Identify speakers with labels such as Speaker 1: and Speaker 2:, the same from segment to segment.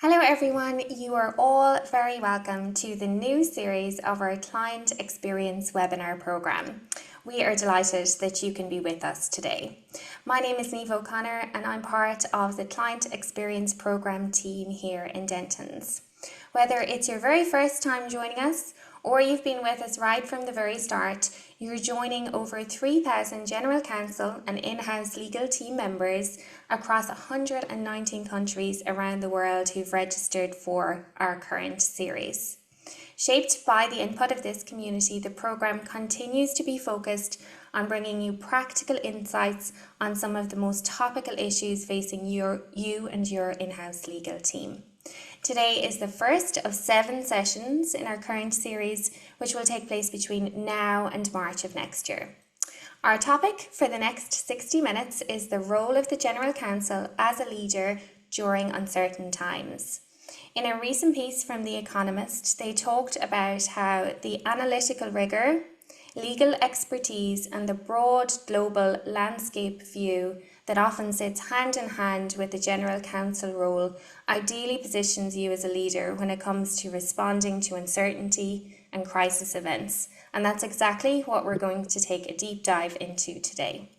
Speaker 1: Hello everyone, you are all very welcome to the new series of our Client Experience webinar programme. We are delighted that you can be with us today. My name is Niamh O'Connor and I'm part of the Client Experience programme team here in Dentons. Whether it's your very first time joining us or you've been with us right from the very start, you're joining over 3,000 General Counsel and in-house legal team members across 119 countries around the world who've registered for our current series. Shaped by the input of this community, the programme continues to be focused on bringing you practical insights on some of the most topical issues facing you and your in-house legal team. Today is the first of 7 sessions in our current series, which will take place between now and March of next year. Our topic for the next 60 minutes is the role of the General Counsel as a leader during uncertain times. In a recent piece from The Economist, they talked about how the analytical rigour, legal expertise and the broad global landscape view that often sits hand in hand with the General Counsel role ideally positions you as a leader when it comes to responding to uncertainty and crisis events. And that's exactly what we're going to take a deep dive into today.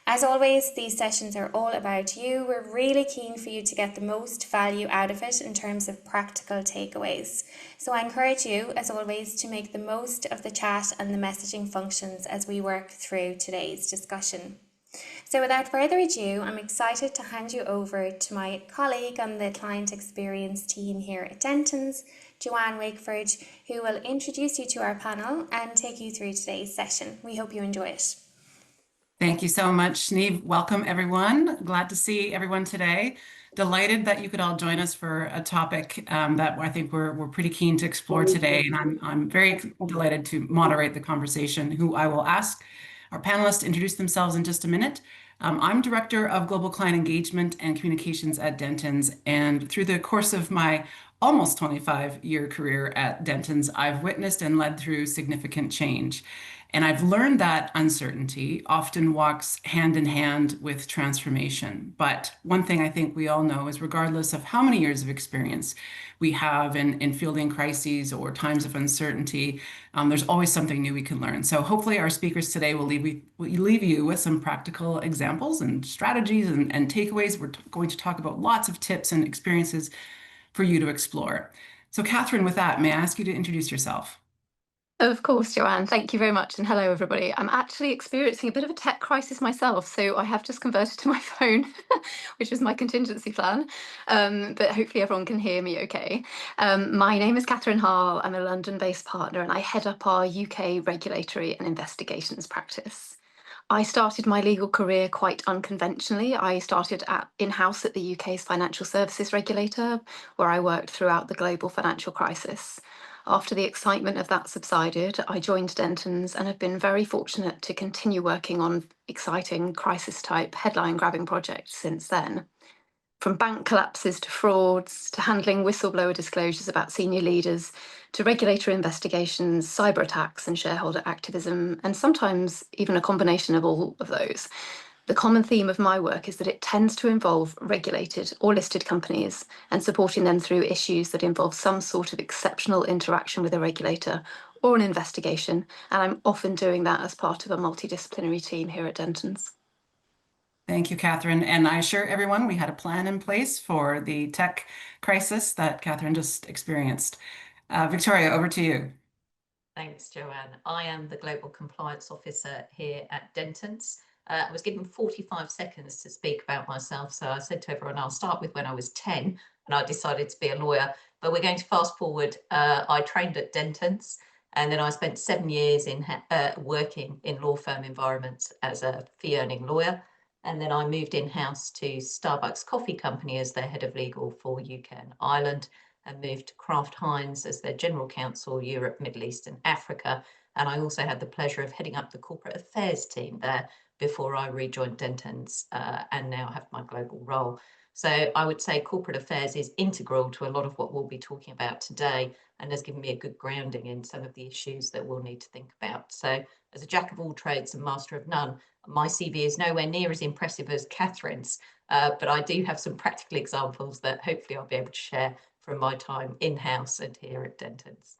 Speaker 1: As always, these sessions are all about you. We're really keen for you to get the most value out of it in terms of practical takeaways. So I encourage you, as always, to make the most of the chat and the messaging functions as we work through today's discussion. So without further ado, I'm excited to hand you over to my colleague on the client experience team here at Dentons, Joanne Wakeford, who will introduce you to our panel and take you through today's session. We hope you enjoy it.
Speaker 2: Thank you so much, Niamh. Welcome, everyone. Glad to see everyone today. Delighted that you could all join us for a topic that I think we're pretty keen to explore today. And I'm very delighted to moderate the conversation, who I will ask our panelists to introduce themselves in just a minute. I'm Director of Global Client Engagement and Communications at Dentons. And through the course of my almost 25-year career at Dentons, I've witnessed and led through significant change. And I've learned that uncertainty often walks hand in hand with transformation. But one thing I think we all know is regardless of how many years of experience we have in fielding crises or times of uncertainty, there's always something new we can learn. So hopefully our speakers today will leave you with some practical examples and strategies and takeaways. We're going to talk about lots of tips and experiences for you to explore. So Catherine, with that, may I ask you to introduce yourself?
Speaker 3: Of course, Joanne. Thank you very much. And hello, everybody. I'm actually experiencing a bit of a tech crisis myself. So I have just converted to my phone, which was my contingency plan. But hopefully everyone can hear me okay. My name is Catherine Harle. I'm a London-based partner and I head up our UK regulatory and investigations practice. I started my legal career quite unconventionally. I started in-house at the UK's financial services regulator, where I worked throughout the global financial crisis. After the excitement of that subsided, I joined Dentons and have been very fortunate to continue working on exciting crisis-type headline-grabbing projects since then. From bank collapses to frauds, to handling whistleblower disclosures about senior leaders, to regulatory investigations, cyber attacks and shareholder activism, and sometimes even a combination of all of those. The common theme of my work is that it tends to involve regulated or listed companies and supporting them through issues that involve some sort of exceptional interaction with a regulator or an investigation, and I'm often doing that as part of a multidisciplinary team here at Dentons.
Speaker 2: Thank you, Catherine. And I assure everyone we had a plan in place for the tech crisis that Catherine just experienced. Victoria, over to you.
Speaker 4: Thanks, Joanne. I am the Global Compliance Officer here at Dentons. I was given 45 seconds to speak about myself, so I said to everyone I'll start with when I was 10 and I decided to be a lawyer. But we're going to fast forward. I trained at Dentons and then I spent 7 years in working in law firm environments as a fee-earning lawyer. And then I moved in-house to Starbucks Coffee Company as their head of legal for UK and Ireland, and moved to Kraft Heinz as their General Counsel, Europe, Middle East and Africa. And I also had the pleasure of heading up the corporate affairs team there before I rejoined Dentons and now have my global role. So I would say corporate affairs is integral to a lot of what we'll be talking about today and has given me a good grounding in some of the issues that we'll need to think about. So as a jack of all trades and master of none, my CV is nowhere near as impressive as Catherine's, but I do have some practical examples that hopefully I'll be able to share from my time in-house and here at Dentons.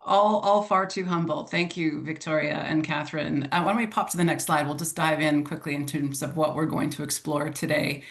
Speaker 2: All far too humble. Thank you, Victoria and Catherine. Why don't we pop to the next slide? We'll just dive in quickly in terms of what we're going to explore today.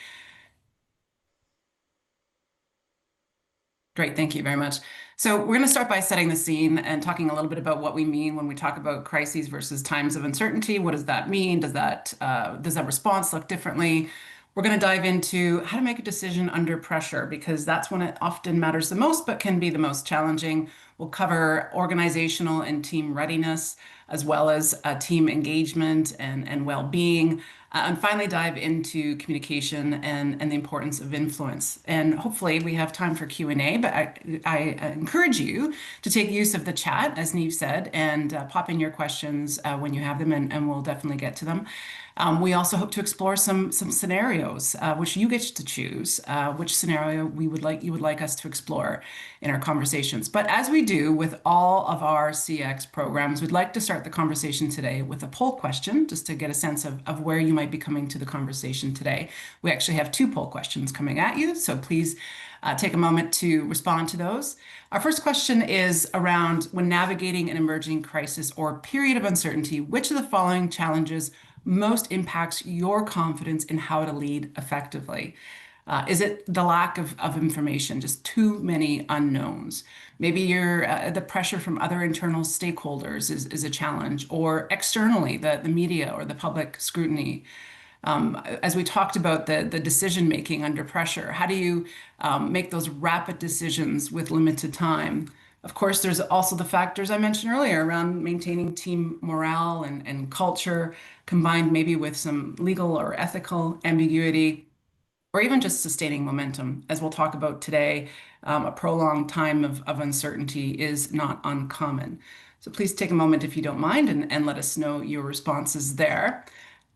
Speaker 2: Great, thank you very much. So we're going to start by setting the scene and talking a little bit about what we mean when we talk about crises versus times of uncertainty. What does that mean? Does that response look differently? We're going to dive into how to make a decision under pressure, because that's when it often matters the most, but can be the most challenging. We'll cover organizational and team readiness, as well as team engagement and well-being. And finally dive into communication and the importance of influence. And hopefully we have time for Q&A, but I encourage you to take use of the chat, as Niamh said, and pop in your questions when you have them, and we'll definitely get to them. We also hope to explore some scenarios, which you get to choose, which scenario you would like us to explore in our conversations. But as we do with all of our CX programs, we'd like to start the conversation today with a poll question, just to get a sense of where you might be coming to the conversation today. We actually have 2 poll questions coming at you, so please take a moment to respond to those. Our first question is around, when navigating an emerging crisis or period of uncertainty, which of the following challenges most impacts your confidence in how to lead effectively? Is it the lack of information, just too many unknowns? Maybe the pressure from other internal stakeholders is a challenge, or externally, the media or the public scrutiny. As we talked about the decision making under pressure, how do you make those rapid decisions with limited time? Of course, there's also the factors I mentioned earlier around maintaining team morale and culture, combined maybe with some legal or ethical ambiguity, or even just sustaining momentum. As we'll talk about today, a prolonged time of uncertainty is not uncommon. So please take a moment if you don't mind, and let us know your responses there.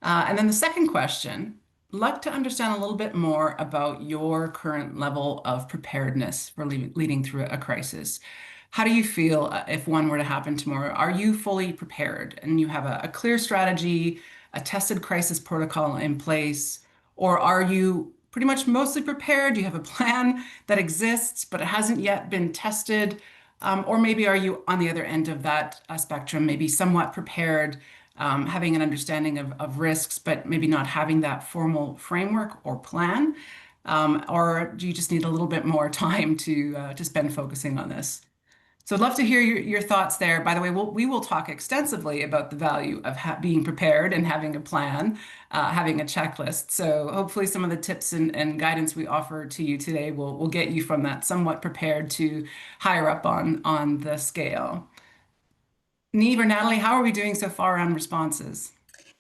Speaker 2: And then the second question, I'd like to understand a little bit more about your current level of preparedness for leading through a crisis. How do you feel if one were to happen tomorrow? Are you fully prepared and you have a clear strategy, a tested crisis protocol in place? Or are you pretty much mostly prepared? Do you have a plan that exists, but it hasn't yet been tested? Or maybe are you on the other end of that spectrum, maybe somewhat prepared, having an understanding of risks, but maybe not having that formal framework or plan? Or do you just need a little bit more time to spend focusing on this? So I'd love to hear your thoughts there. By the way, we will talk extensively about the value of being prepared and having a plan, having a checklist. So hopefully some of the tips and guidance we offer to you today will get you from that somewhat prepared to higher up on the scale. Niamh or Natalie, how are we doing so far on responses?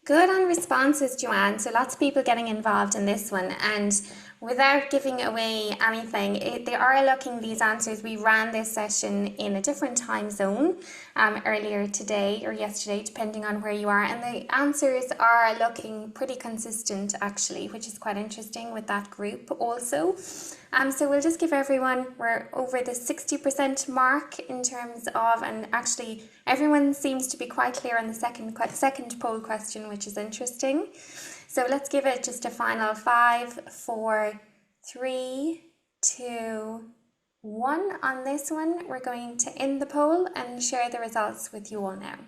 Speaker 1: Good on responses, Joanne. So lots of people getting involved in this one. And without giving away anything, they are looking, these answers. We ran this session in a different time zone earlier today or yesterday, depending on where you are. And the answers are looking pretty consistent, actually, which is quite interesting with that group also. So we'll just give everyone, we're over the 60% mark in terms of, and actually everyone seems to be quite clear on the second poll question, which is interesting. So let's give it just a final 5, 4, 3, 2, 1 on this one. We're going to end the poll and share the results with you all now.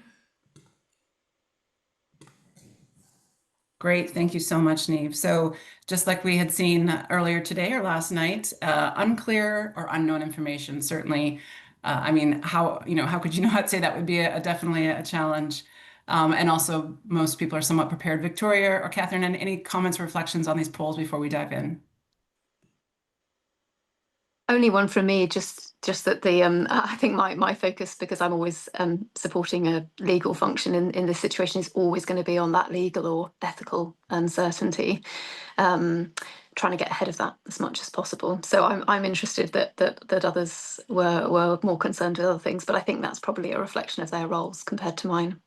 Speaker 2: Great, thank you so much, Niamh. So just like we had seen earlier today or last night, unclear or unknown information, certainly. I mean, how could you not say that would be definitely a challenge? And also, most people are somewhat prepared. Victoria or Catherine, any comments or reflections on these polls before we dive in?
Speaker 3: Only one from me, just that I think my focus, because I'm always supporting a legal function in this situation, is always going to be on that legal or ethical uncertainty, trying to get ahead of that as much as possible. So I'm interested that others were more concerned with other things, but I think that's probably a reflection of their roles compared to mine.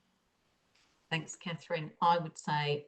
Speaker 4: Thanks, Catherine. I would say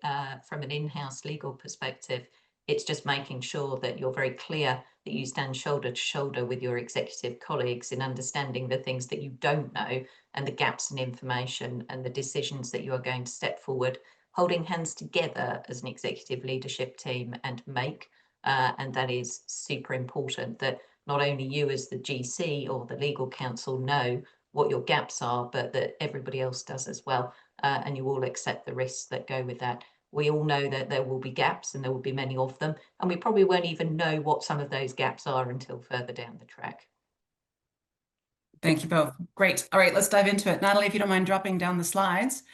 Speaker 4: from an in-house legal perspective, it's just making sure that you're very clear that you stand shoulder to shoulder with your executive colleagues in understanding the things that you don't know and the gaps in information and the decisions that you are going to step forward holding hands together as an executive leadership team and make. And that is super important, that not only you as the GC or the legal counsel know what your gaps are, but that everybody else does as well. And you all accept the risks that go with that. We all know that there will be gaps, and there will be many of them, and we probably won't even know what some of those gaps are until further down the track.
Speaker 2: Thank you both. Great. All right, let's dive into it. Natalie, if you don't mind dropping down the slides.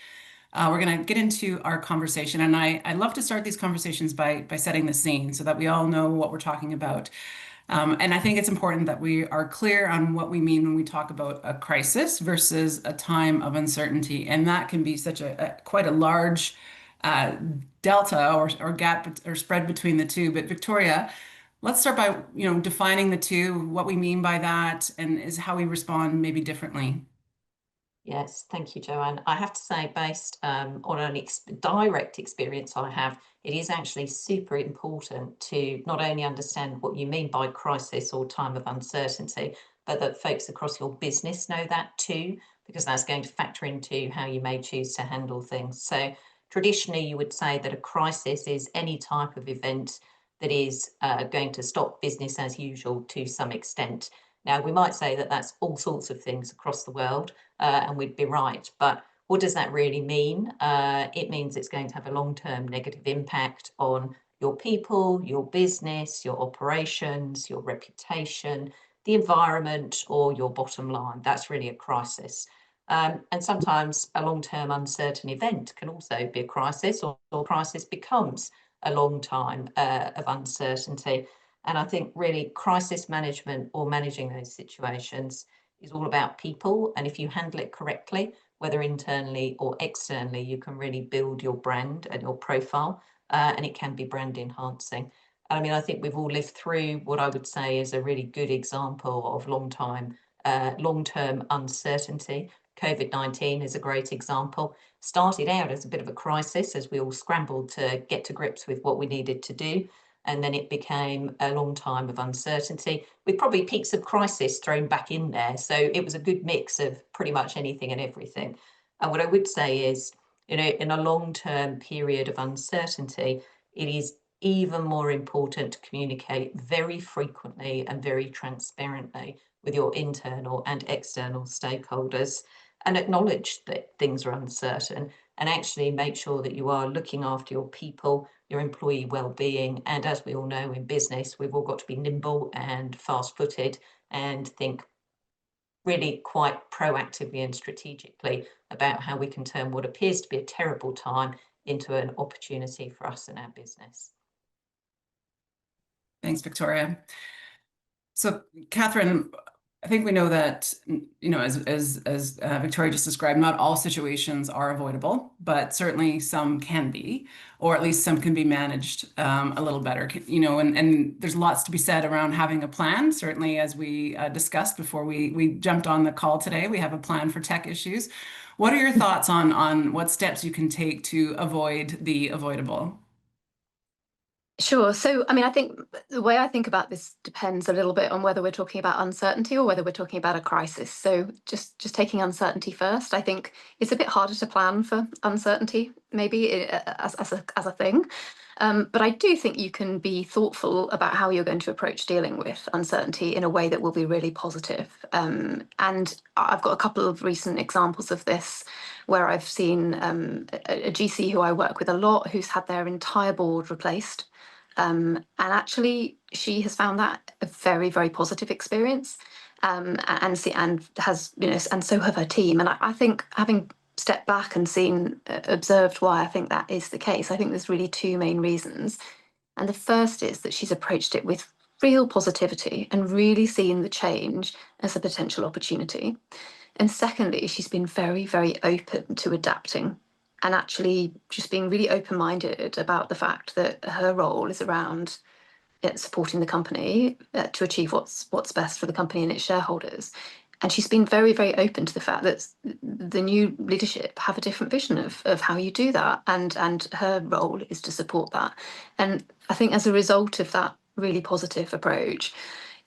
Speaker 2: We're going to get into our conversation, and I love to start these conversations by setting the scene so that we all know what we're talking about. And I think it's important that we are clear on what we mean when we talk about a crisis versus a time of uncertainty, and that can be such quite a large delta or gap or spread between the two. But Victoria, let's start by defining the two, what we mean by that, and is how we respond maybe differently.
Speaker 4: Yes, thank you, Joanne. I have to say, based on an direct experience I have, it is actually super important to not only understand what you mean by crisis or time of uncertainty, but that folks across your business know that too, because that's going to factor into how you may choose to handle things. So traditionally, you would say that a crisis is any type of event that is going to stop business as usual to some extent. Now, we might say that that's all sorts of things across the world, and we'd be right. But what does that really mean? It means it's going to have a long-term negative impact on your people, your business, your operations, your reputation, the environment, or your bottom line. That's really a crisis. And sometimes a long-term uncertain event can also be a crisis, or crisis becomes a long time of uncertainty. And I think really crisis management or managing those situations is all about people. And if you handle it correctly, whether internally or externally, you can really build your brand and your profile, and it can be brand enhancing. I mean, I think we've all lived through what I would say is a really good example of long-term uncertainty. COVID-19 is a great example. Started out as a bit of a crisis as we all scrambled to get to grips with what we needed to do. And then it became a long time of uncertainty with probably peaks of crisis thrown back in there. So it was a good mix of pretty much anything and everything. And what I would say is, in a long-term period of uncertainty, it is even more important to communicate very frequently and very transparently with your internal and external stakeholders, and acknowledge that things are uncertain, and actually make sure that you are looking after your people, your employee well-being. And as we all know in business, we've all got to be nimble and fast-footed and think really quite proactively and strategically about how we can turn what appears to be a terrible time into an opportunity for us and our business.
Speaker 2: Thanks, Victoria. So, Catherine, I think we know that, as Victoria just described, not all situations are avoidable, but certainly some can be, or at least some can be managed a little better. And there's lots to be said around having a plan. Certainly, as we discussed before we jumped on the call today, we have a plan for tech issues. What are your thoughts on what steps you can take to avoid the avoidable?
Speaker 3: Sure. So, I mean, I think the way I think about this depends a little bit on whether we're talking about uncertainty or whether we're talking about a crisis. So just taking uncertainty first, I think it's a bit harder to plan for uncertainty, maybe as a thing. But I do think you can be thoughtful about how you're going to approach dealing with uncertainty in a way that will be really positive. And I've got a couple of recent examples of this where I've seen a GC who I work with a lot who's had their entire board replaced. And actually, she has found that a very, very positive experience, and has, and so have her team. And I think, having stepped back and observed why I think that is the case, I think there's really two main reasons. And the first is that she's approached it with real positivity and really seen the change as a potential opportunity. And secondly, she's been very, very open to adapting, and actually just being really open-minded about the fact that her role is around supporting the company to achieve what's best for the company and its shareholders. And she's been very, very open to the fact that the new leadership have a different vision of how you do that, and her role is to support that. And I think as a result of that really positive approach,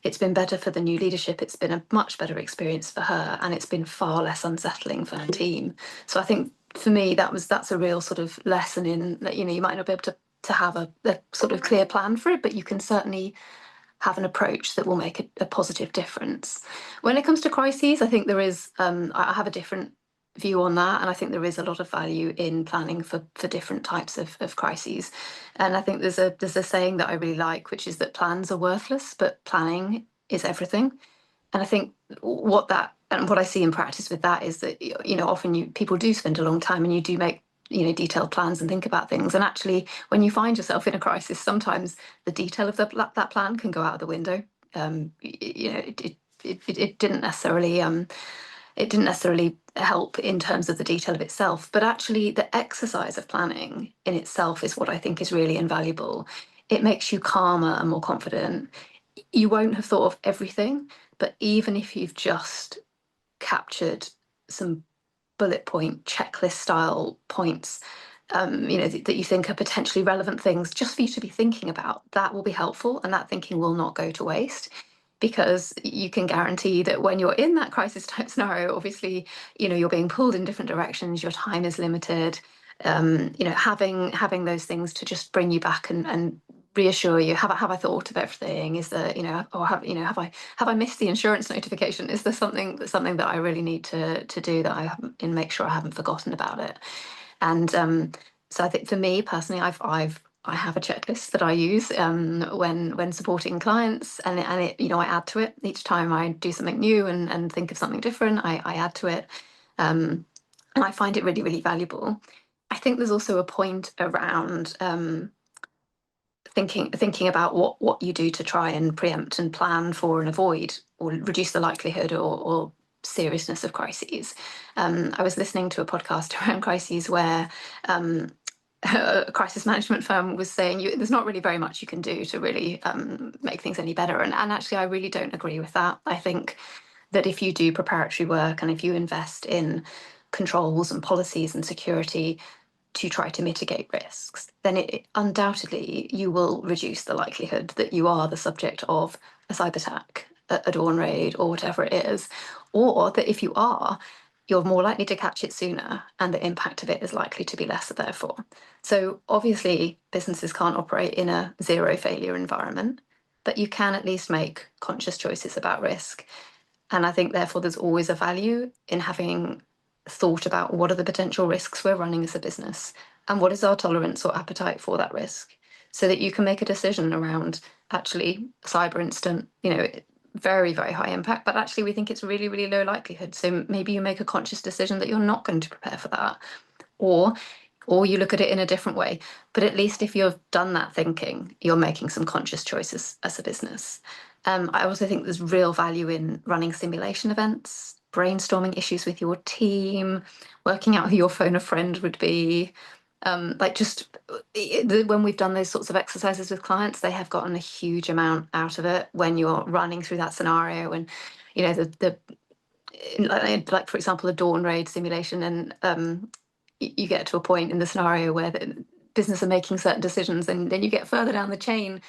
Speaker 3: it's been better for the new leadership, it's been a much better experience for her, and it's been far less unsettling for her team. So I think for me, that's a real sort of lesson in that, you might not be able to have a sort of clear plan for it, but you can certainly have an approach that will make a positive difference. When it comes to crises, I think there is, I have a different view on that, and I think there is a lot of value in planning for different types of crises. And I think there's a saying that I really like, which is that plans are worthless, but planning is everything. And I think what I see in practice with that is that often people do spend a long time and you do make detailed plans and think about things. And actually, when you find yourself in a crisis, sometimes the detail of that plan can go out of the window. It didn't necessarily help in terms of the detail of itself, but actually the exercise of planning in itself is what I think is really invaluable. It makes you calmer and more confident. You won't have thought of everything, but even if you've just captured some bullet point checklist style points, that you think are potentially relevant things just for you to be thinking about, that will be helpful, and that thinking will not go to waste. Because you can guarantee that when you're in that crisis type scenario, obviously, you're being pulled in different directions, your time is limited. Having those things to just bring you back and reassure you, have I thought of everything? Is there, or have I missed the insurance notification? Is there something that I really need to do that I haven't, and make sure I haven't forgotten about it? And so I think for me personally, I have a checklist that I use when supporting clients, and it I add to it each time I do something new and think of something different. I add to it, and I find it really, really valuable. I think there's also a point around thinking about what you do to try and preempt and plan for and avoid or reduce the likelihood or seriousness of crises. I was listening to a podcast around crises where a crisis management firm was saying there's not really very much you can do to really make things any better. And actually, I really don't agree with that. I think that if you do preparatory work and if you invest in controls and policies and security to try to mitigate risks, then it undoubtedly you will reduce the likelihood that you are the subject of a cyber attack, a dawn raid, or whatever it is, or that if you are, you're more likely to catch it sooner, and the impact of it is likely to be lesser, therefore. So obviously, businesses can't operate in a zero failure environment, but you can at least make conscious choices about risk. And I think, therefore, there's always a value in having thought about what are the potential risks we're running as a business and what is our tolerance or appetite for that risk, so that you can make a decision around actually cyber incident, very, very high impact, but actually we think it's really, really low likelihood. So maybe you make a conscious decision that you're not going to prepare for that, or you look at it in a different way. But at least if you've done that thinking, you're making some conscious choices as a business. I also think there's real value in running simulation events, brainstorming issues with your team, working out who your phone a friend would be. When we've done those sorts of exercises with clients, they have gotten a huge amount out of it when you're running through that scenario. And like for example, a dawn raid simulation, and you get to a point in the scenario where the business are making certain decisions, and then you get further down the chain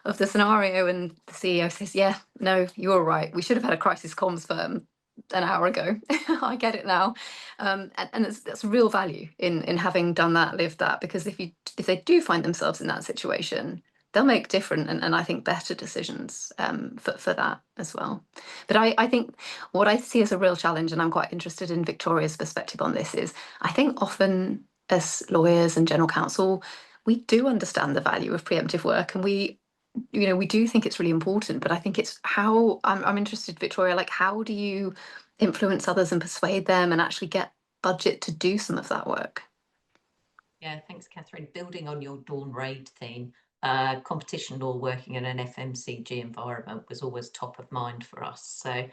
Speaker 3: of the scenario and the CEO says, yeah, no, you're right, we should have had a crisis comms firm an hour ago. I get it now. And that's real value in having done that, lived that, because if they do find themselves in that situation, they'll make different and I think better decisions for that as well. But I think what I see as a real challenge, and I'm quite interested in Victoria's perspective on this, is I think often as lawyers and general counsel, we do understand the value of preemptive work, and we do think it's really important, but I think it's how I'm interested, Victoria, like how do you influence others and persuade them and actually get budget to do some of that work?
Speaker 4: Yeah, thanks, Catherine. Building on your dawn raid theme, competition law working in an FMCG environment was always top of mind for us. So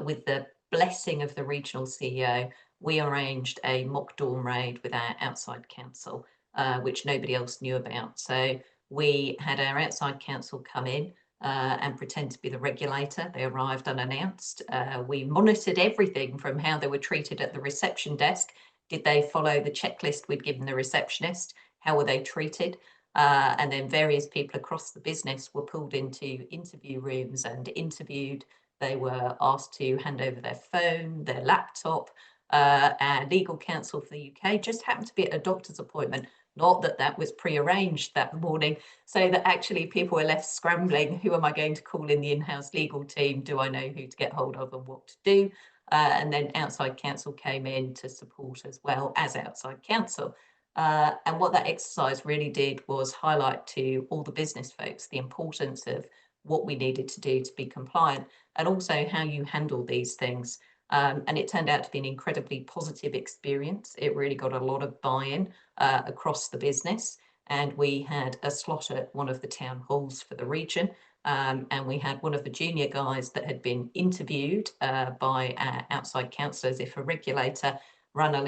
Speaker 4: with the blessing of the regional CEO, we arranged a mock dawn raid with our outside counsel, which nobody else knew about. So we had our outside counsel come in and pretend to be the regulator. They arrived unannounced. We monitored everything from how they were treated at the reception desk. Did they follow the checklist we'd given the receptionist? How were they treated? And then various people across the business were pulled into interview rooms and interviewed. They were asked to hand over their phone, their laptop, our legal counsel for the UK just happened to be at a doctor's appointment. Not that that was prearranged that morning, so that actually people were left scrambling. Who am I going to call in the in-house legal team? Do I know who to get hold of and what to do? And then outside counsel came in to support as well as outside counsel. And what that exercise really did was highlight to all the business folks the importance of what we needed to do to be compliant, and also how you handle these things. And it turned out to be an incredibly positive experience. It really got a lot of buy-in across the business. And we had a slot at one of the town halls for the region. And we had one of the junior guys that had been interviewed by our outside counsellors, if a regulator, run a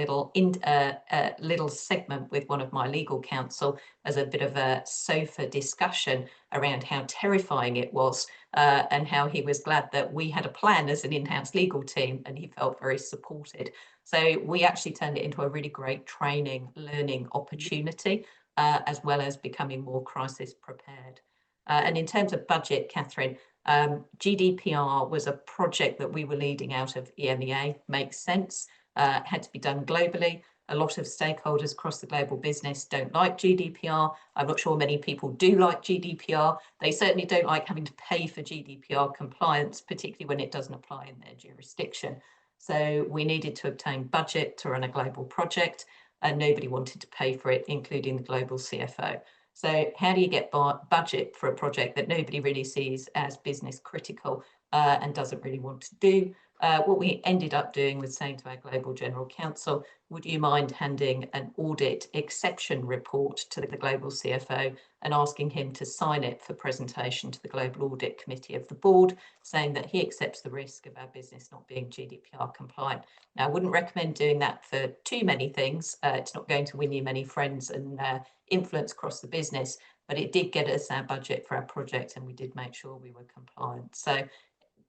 Speaker 4: little segment with one of my legal counsel as a bit of a sofa discussion around how terrifying it was and how he was glad that we had a plan as an in-house legal team, and he felt very supported. So we actually turned it into a really great training, learning opportunity, as well as becoming more crisis prepared. And in terms of budget, Catherine, GDPR was a project that we were leading out of EMEA, makes sense. Had to be done globally. A lot of stakeholders across the global business don't like GDPR. I'm not sure many people do like GDPR. They certainly don't like having to pay for GDPR compliance, particularly when it doesn't apply in their jurisdiction. So we needed to obtain budget to run a global project, and nobody wanted to pay for it, including the global CFO. So how do you get budget for a project that nobody really sees as business critical and doesn't really want to do? What we ended up doing was saying to our global general counsel, would you mind handing an audit exception report to the global CFO and asking him to sign it for presentation to the global audit committee of the board, saying that he accepts the risk of our business not being GDPR compliant. Now, I wouldn't recommend doing that for too many things. It's not going to win you many friends and influence across the business, but it did get us our budget for our project, and we did make sure we were compliant. So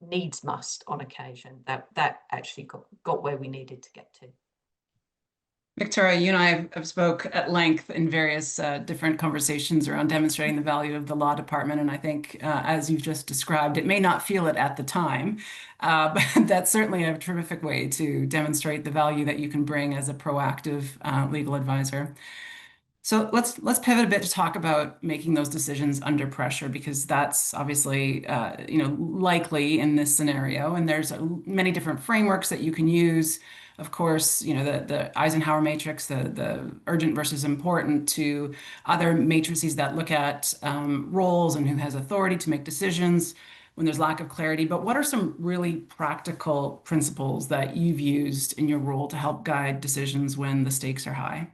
Speaker 4: needs must on occasion, that actually got where we needed to get to.
Speaker 2: Victoria, you and I have spoke at length in various different conversations around demonstrating the value of the law department. And I think, as you've just described, it may not feel it at the time, but that's certainly a terrific way to demonstrate the value that you can bring as a proactive legal advisor. So let's pivot a bit to talk about making those decisions under pressure, because that's obviously likely in this scenario. And there's many different frameworks that you can use. Of course, the Eisenhower matrix, the urgent versus important, to other matrices that look at roles and who has authority to make decisions when there's lack of clarity. But what are some really practical principles that you've used in your role to help guide decisions when the stakes are high?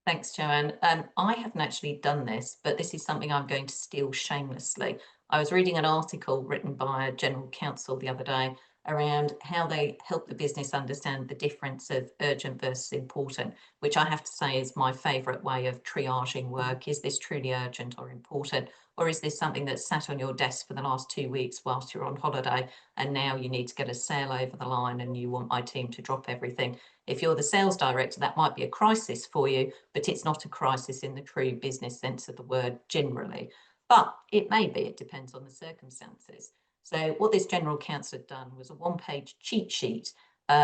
Speaker 4: Thanks, Joanne. I haven't actually done this, but this is something I'm going to steal shamelessly. I was reading an article written by a General Counsel the other day around how they help the business understand the difference of urgent versus important, which I have to say is my favourite way of triaging work. Is this truly urgent or important? Or is this something that's sat on your desk for the last 2 weeks whilst you're on holiday, and now you need to get a sale over the line and you want my team to drop everything? If you're the sales director, that might be a crisis for you, but it's not a crisis in the true business sense of the word generally. But it may be, it depends on the circumstances. So what this General Counsel had done was a one-page cheat sheet,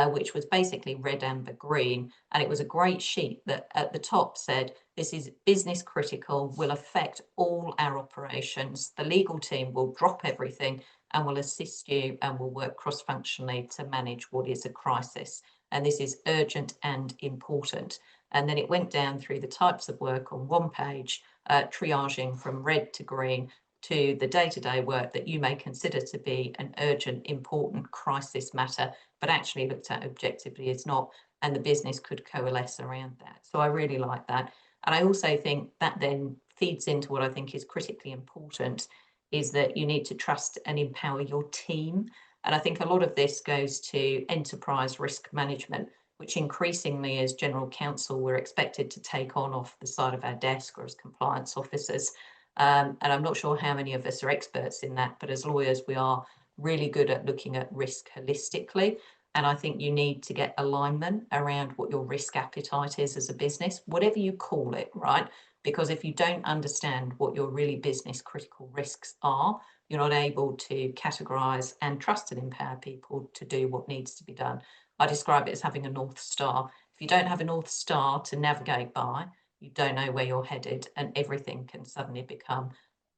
Speaker 4: which was basically red, amber, green. And it was a great sheet that at the top said, this is business critical, will affect all our operations. The legal team will drop everything and will assist you and will work cross-functionally to manage what is a crisis. And this is urgent and important. And then it went down through the types of work on one page, triaging from red to green to the day-to-day work that you may consider to be an urgent, important crisis matter, but actually looked at objectively as not, and the business could coalesce around that. So I really like that. And I also think that then feeds into what I think is critically important, is that you need to trust and empower your team. And I think a lot of this goes to enterprise risk management, which increasingly as General Counsel we're expected to take on off the side of our desk or as compliance officers. And I'm not sure how many of us are experts in that, but as lawyers, we are really good at looking at risk holistically. And I think you need to get alignment around what your risk appetite is as a business, whatever you call it, right? Because if you don't understand what your really business critical risks are, you're not able to categorize and trust and empower people to do what needs to be done. I describe it as having a North Star. If you don't have a North Star to navigate by, you don't know where you're headed, and everything can suddenly become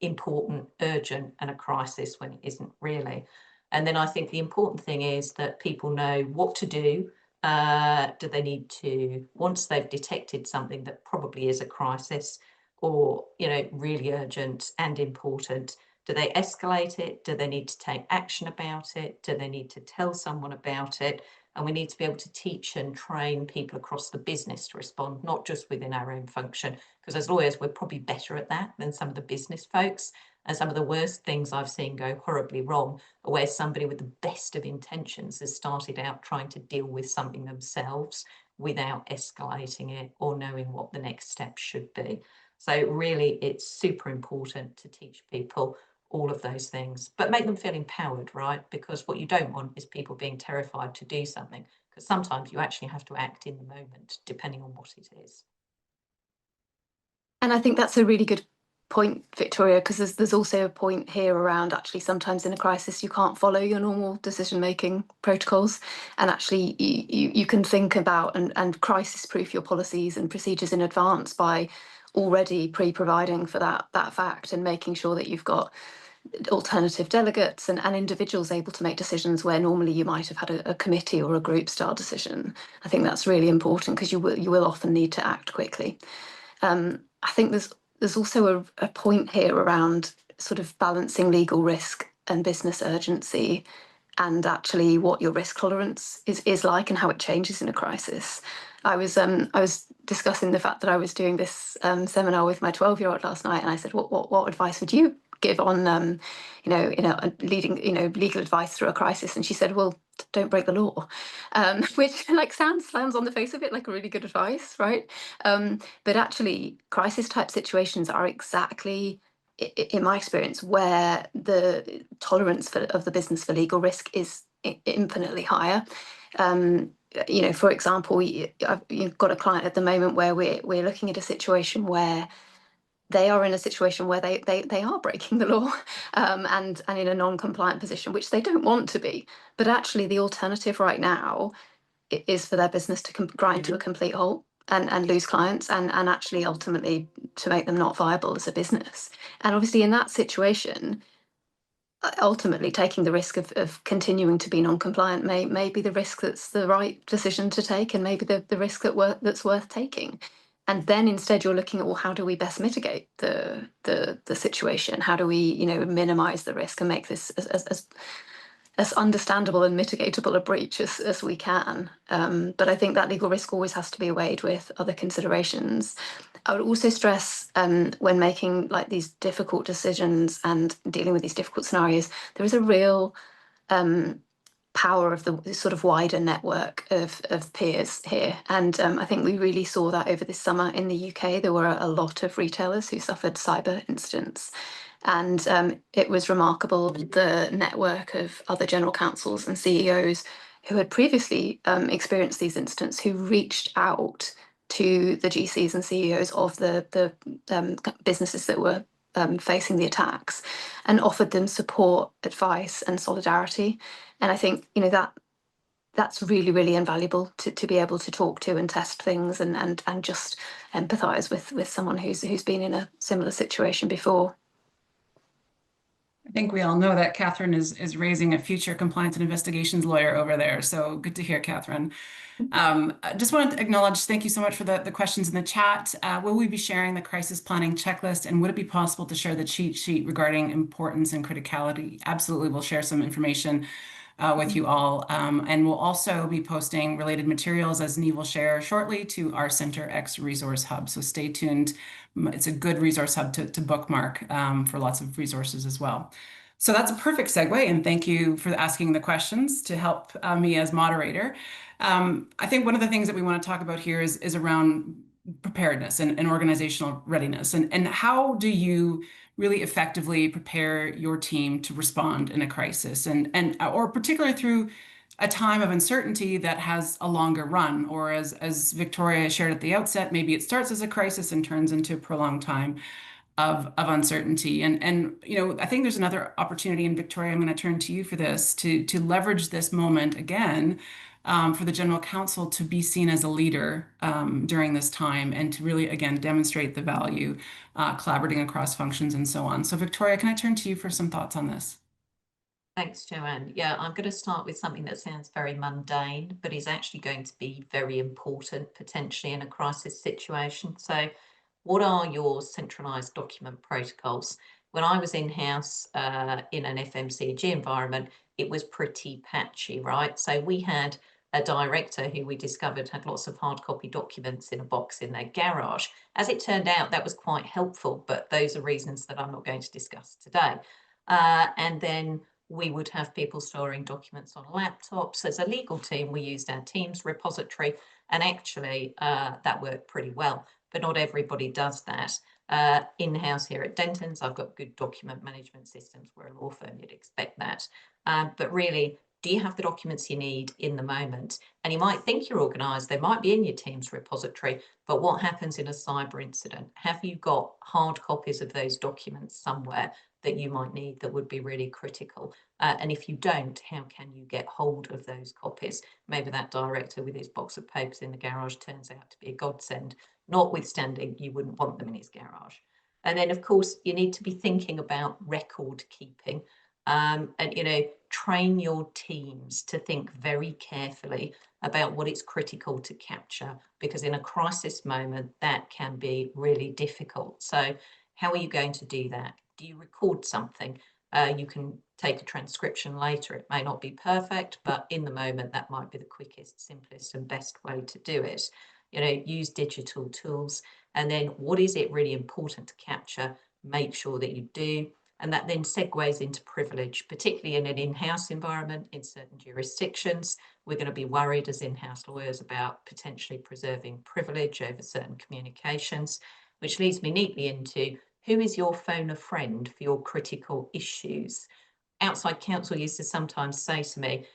Speaker 4: important, urgent, and a crisis when it isn't really. And then I think the important thing is that people know what to do. Do they need to, once they've detected something that probably is a crisis or, really urgent and important, do they escalate it? Do they need to take action about it? Do they need to tell someone about it? And we need to be able to teach and train people across the business to respond, not just within our own function, because as lawyers, we're probably better at that than some of the business folks. And some of the worst things I've seen go horribly wrong are where somebody with the best of intentions has started out trying to deal with something themselves without escalating it or knowing what the next step should be. So really, it's super important to teach people all of those things, but make them feel empowered, right? Because what you don't want is people being terrified to do something, because sometimes you actually have to act in the moment, depending on what it is.
Speaker 3: And I think that's a really good point, Victoria, because there's also a point here around actually sometimes in a crisis you can't follow your normal decision-making protocols, and actually you can think about and crisis-proof your policies and procedures in advance by already pre-providing for that fact and making sure that you've got alternative delegates and individuals able to make decisions where normally you might have had a committee or a group style decision. I think that's really important because you will often need to act quickly. I think there's also a point here around sort of balancing legal risk and business urgency, and actually what your risk tolerance is like and how it changes in a crisis. I was discussing the fact that I was doing this seminar with my 12-year-old last night, and I said, what advice would you give on leading legal advice through a crisis? And she said, well, don't break the law, which sounds on the face of it like a really good advice, right? But actually, crisis type situations are exactly, in my experience, where the tolerance of the business for legal risk is infinitely higher. For example, you've got a client at the moment where we're looking at a situation where they are in a situation where they are breaking the law and in a non-compliant position, which they don't want to be. But actually, the alternative right now is for their business to grind to a complete halt and lose clients and actually ultimately to make them not viable as a business. And obviously, in that situation, ultimately taking the risk of continuing to be non-compliant may be the risk that's the right decision to take, and maybe the risk that's worth taking. And then instead you're looking at, well, how do we best mitigate the situation? How do we, minimize the risk and make this as understandable and mitigatable a breach as we can? But I think that legal risk always has to be weighed with other considerations. I would also stress when making these difficult decisions and dealing with these difficult scenarios, there is a real power of the sort of wider network of peers here. And I think we really saw that over this summer in the UK. There were a lot of retailers who suffered cyber incidents. And it was remarkable, the network of other general counsels and CEOs who had previously experienced these incidents, who reached out to the GCs and CEOs of the businesses that were facing the attacks and offered them support, advice, and solidarity. And I think that's really, really invaluable to be able to talk to and test things and just empathise with someone who's been in a similar situation before.
Speaker 2: I think we all know that Catherine is raising a future compliance and investigations lawyer over there. So good to hear, Catherine. I just wanted to acknowledge, thank you so much for the questions in the chat. Will we be sharing the crisis planning checklist, and would it be possible to share the cheat sheet regarding importance and criticality? Absolutely, we'll share some information with you all. And we'll also be posting related materials, as Niamh will share shortly, to our Center X Resource Hub. So stay tuned. It's a good resource hub to bookmark for lots of resources as well. So that's a perfect segue, and thank you for asking the questions to help me as moderator. I think one of the things that we want to talk about here is around preparedness and organizational readiness, and how do you really effectively prepare your team to respond in a crisis, or particularly through a time of uncertainty that has a longer run, or as Victoria shared at the outset, maybe it starts as a crisis and turns into a prolonged time of uncertainty. And I think there's another opportunity, and Victoria, I'm going to turn to you for this, to leverage this moment again for the General Counsel to be seen as a leader during this time and to really, again, demonstrate the value, collaborating across functions and so on. So Victoria, can I turn to you for some thoughts on this?
Speaker 4: Thanks, Joanne. Yeah, I'm going to start with something that sounds very mundane, but is actually going to be very important potentially in a crisis situation. So what are your centralised document protocols? When I was in-house in an FMCG environment, it was pretty patchy, right? So we had a director who we discovered had lots of hard copy documents in a box in their garage. As it turned out, that was quite helpful, but those are reasons that I'm not going to discuss today. And then we would have people storing documents on laptops. As a legal team, we used our Teams repository, and actually that worked pretty well, but not everybody does that. In-house here at Denton's, I've got good document management systems. We're a law firm, you'd expect that. But really, do you have the documents you need in the moment? And you might think you're organised, they might be in your Teams repository, but what happens in a cyber incident? Have you got hard copies of those documents somewhere that you might need that would be really critical? And if you don't, how can you get hold of those copies? Maybe that director with his box of papers in the garage turns out to be a godsend, notwithstanding you wouldn't want them in his garage. And then, of course, you need to be thinking about record keeping and, train your teams to think very carefully about what it's critical to capture, because in a crisis moment, that can be really difficult. So how are you going to do that? Do you record something? You can take a transcription later. It may not be perfect, but in the moment, that might be the quickest, simplest, and best way to do it. Use digital tools. And then what is it really important to capture? Make sure that you do. And that then segues into privilege, particularly in an in-house environment in certain jurisdictions. We're going to be worried as in-house lawyers about potentially preserving privilege over certain communications, which leads me neatly into who is your phone a friend for your critical issues? Outside counsel used to sometimes say to me,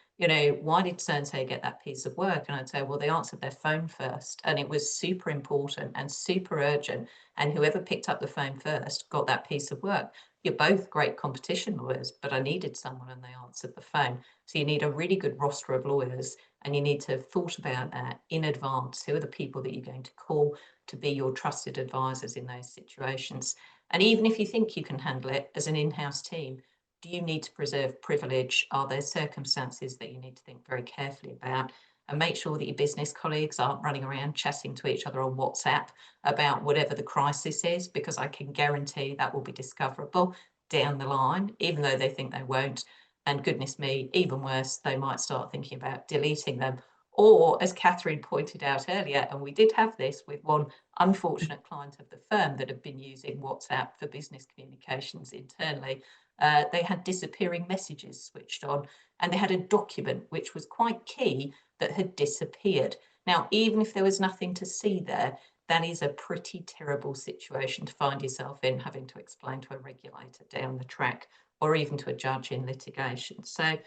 Speaker 4: why did so-and-so get that piece of work? And I'd say, well, they answered their phone first, and it was super important and super urgent. And whoever picked up the phone first got that piece of work. You're both great competition lawyers, but I needed someone and they answered the phone. So you need a really good roster of lawyers, and you need to have thought about that in advance. Who are the people that you're going to call to be your trusted advisors in those situations? And even if you think you can handle it as an in-house team, do you need to preserve privilege? Are there circumstances that you need to think very carefully about? And make sure that your business colleagues aren't running around chatting to each other on WhatsApp about whatever the crisis is, because I can guarantee that will be discoverable down the line, even though they think they won't. And goodness me, even worse, they might start thinking about deleting them. Or, as Catherine pointed out earlier, and we did have this with one unfortunate client of the firm that had been using WhatsApp for business communications internally, they had disappearing messages switched on, and they had a document which was quite key that had disappeared. Now, even if there was nothing to see there, that is a pretty terrible situation to find yourself in, having to explain to a regulator down the track, or even to a judge in litigation. So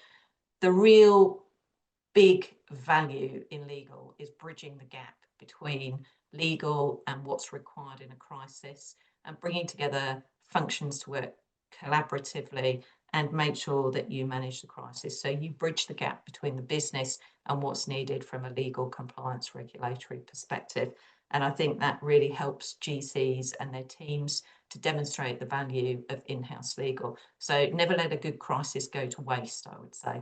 Speaker 4: the real big value in legal is bridging the gap between legal and what's required in a crisis, and bringing together functions to work collaboratively and make sure that you manage the crisis. So you bridge the gap between the business and what's needed from a legal compliance regulatory perspective. And I think that really helps GCs and their teams to demonstrate the value of in-house legal. So never let a good crisis go to waste, I would say.